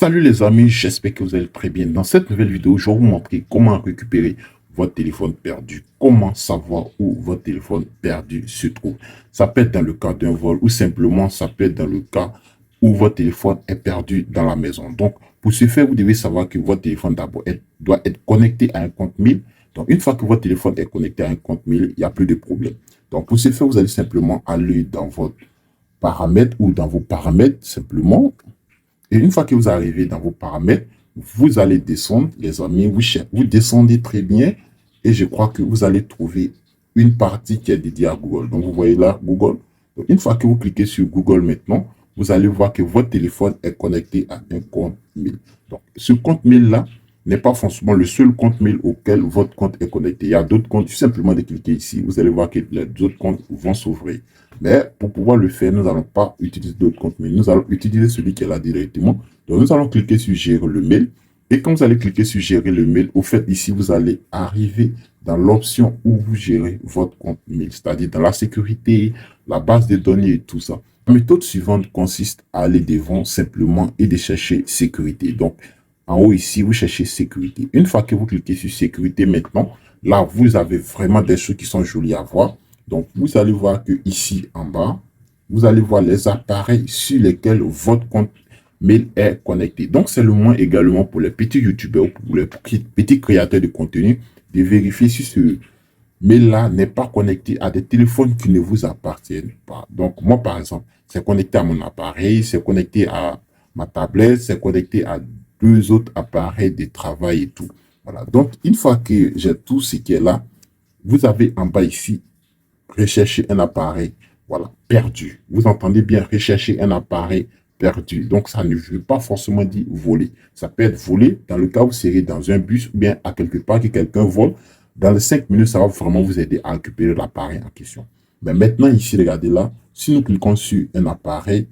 Salut les amis, j'espère que vous allez très bien. Dans cette nouvelle vidéo, je vais vous montrer comment récupérer votre téléphone perdu. Comment savoir où votre téléphone perdu se trouve. Ça peut être dans le cas d'un vol ou simplement ça peut être dans le cas où votre téléphone est perdu dans la maison. Donc, pour ce faire, vous devez savoir que votre téléphone d'abord doit être connecté à un compte mail. Donc, une fois que votre téléphone est connecté à un compte mail, il n'y a plus de problème. Donc, pour ce faire, vous allez simplement aller dans votre paramètres ou dans vos paramètres simplement. Et une fois que vous arrivez dans vos paramètres, vous allez descendre, les amis, vous descendez très bien et je crois que vous allez trouver une partie qui est dédiée à Google. Donc, vous voyez là, Google. Donc, une fois que vous cliquez sur Google maintenant, vous allez voir que votre téléphone est connecté à un compte mail. Donc, ce compte mail-là n'est pas forcément le seul compte mail auquel votre compte est connecté. Il y a d'autres comptes, simplement de cliquer ici, vous allez voir que les autres comptes vont s'ouvrir. Mais pour pouvoir le faire, nous n'allons pas utiliser d'autres comptes mail. Nous allons utiliser celui qui est là directement. Donc, nous allons cliquer sur gérer le mail. Et quand vous allez cliquer sur gérer le mail, au fait, ici, vous allez arriver dans l'option où vous gérez votre compte mail, c'est-à-dire dans la sécurité, la base de données et tout ça. La méthode suivante consiste à aller devant simplement et de chercher sécurité. Donc, en haut ici, vous cherchez sécurité. Une fois que vous cliquez sur sécurité maintenant, là, vous avez vraiment des choses qui sont jolies à voir. Donc, vous allez voir que ici en bas, vous allez voir les appareils sur lesquels votre compte mail est connecté. Donc, c'est le moins également pour les petits youtubeurs, pour les petits créateurs de contenu, de vérifier si ce mail-là n'est pas connecté à des téléphones qui ne vous appartiennent pas. Donc, moi, par exemple, c'est connecté à mon appareil, c'est connecté à ma tablette, c'est connecté à deux autres appareils de travail et tout. Voilà. Donc, une fois que j'ai tout ce qui est là, vous avez en bas ici, rechercher un appareil, voilà, perdu. Vous entendez bien, rechercher un appareil perdu. Donc, ça ne veut pas forcément dire voler. Ça peut être volé dans le cas où vous serez dans un bus ou bien à quelque part que quelqu'un vole. Dans les 5 minutes, ça va vraiment vous aider à récupérer l'appareil en question. Mais maintenant, ici, regardez là, si nous cliquons sur un appareil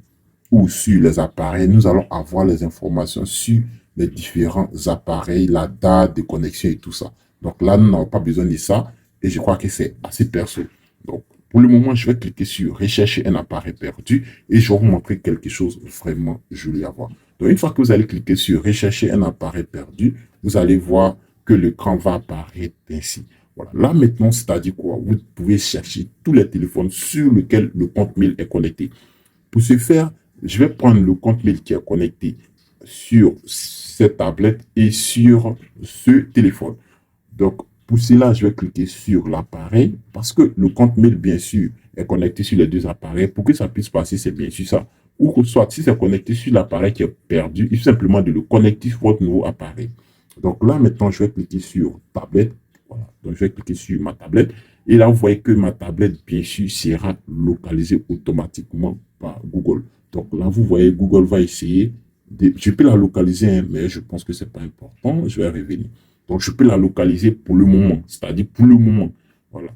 ou sur les appareils, nous allons avoir les informations sur les différents appareils, la date de connexion et tout ça. Donc là, nous n'avons pas besoin de ça et je crois que c'est assez perso. Donc, pour le moment, je vais cliquer sur rechercher un appareil perdu et je vais vous montrer quelque chose vraiment joli à voir. Donc, une fois que vous allez cliquer sur rechercher un appareil perdu, vous allez voir que l'écran va apparaître ainsi. Voilà. Là, maintenant, c'est-à-dire quoi? Vous pouvez chercher tous les téléphones sur lesquels le compte mail est connecté. Pour ce faire, je vais prendre le compte mail qui est connecté sur cette tablette et sur ce téléphone. Donc, pour cela, je vais cliquer sur l'appareil parce que le compte mail, bien sûr, est connecté sur les deux appareils. Pour que ça puisse passer, c'est bien sûr ça. Ou que soit, si c'est connecté sur l'appareil qui est perdu, il faut simplement de le connecter sur votre nouveau appareil. Donc là, maintenant, je vais cliquer sur tablette. Voilà. Donc, je vais cliquer sur ma tablette. Et là, vous voyez que ma tablette, bien sûr, sera localisée automatiquement par Google. Donc là, vous voyez, Google va essayer je peux la localiser, hein, mais je pense que ce n'est pas important. Je vais revenir. Donc, je peux la localiser pour le moment, c'est-à-dire pour le moment. Voilà.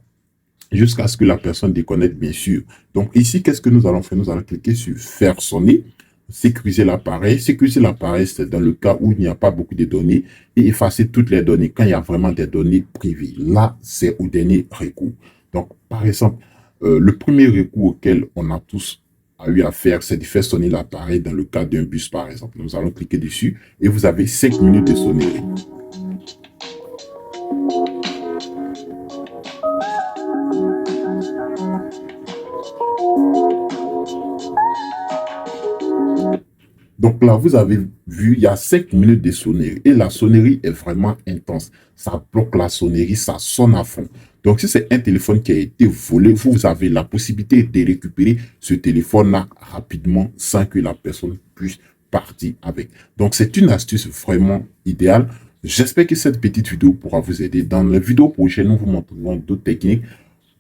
Jusqu'à ce que la personne déconnecte, bien sûr. Donc, ici, qu'est-ce que nous allons faire? Nous allons cliquer sur faire sonner, sécuriser l'appareil. Sécuriser l'appareil, c'est dans le cas où il n'y a pas beaucoup de données et effacer toutes les données quand il y a vraiment des données privées. Là, c'est au dernier recours. Donc, par exemple, le premier recours auquel on a tous eu à faire, c'est de faire sonner l'appareil dans le cas d'un bus, par exemple. Nous allons cliquer dessus et vous avez 5 minutes de sonnerie. Donc là, vous avez vu, il y a 5 minutes de sonnerie et la sonnerie est vraiment intense. Ça bloque la sonnerie, ça sonne à fond. Donc, si c'est un téléphone qui a été volé, vous avez la possibilité de récupérer ce téléphone-là rapidement sans que la personne puisse partir avec. Donc, c'est une astuce vraiment idéale. J'espère que cette petite vidéo pourra vous aider. Dans les vidéos prochaines, nous vous montrerons d'autres techniques.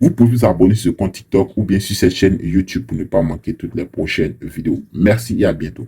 Vous pouvez vous abonner sur ce compte TikTok ou bien sur cette chaîne YouTube pour ne pas manquer toutes les prochaines vidéos. Merci et à bientôt.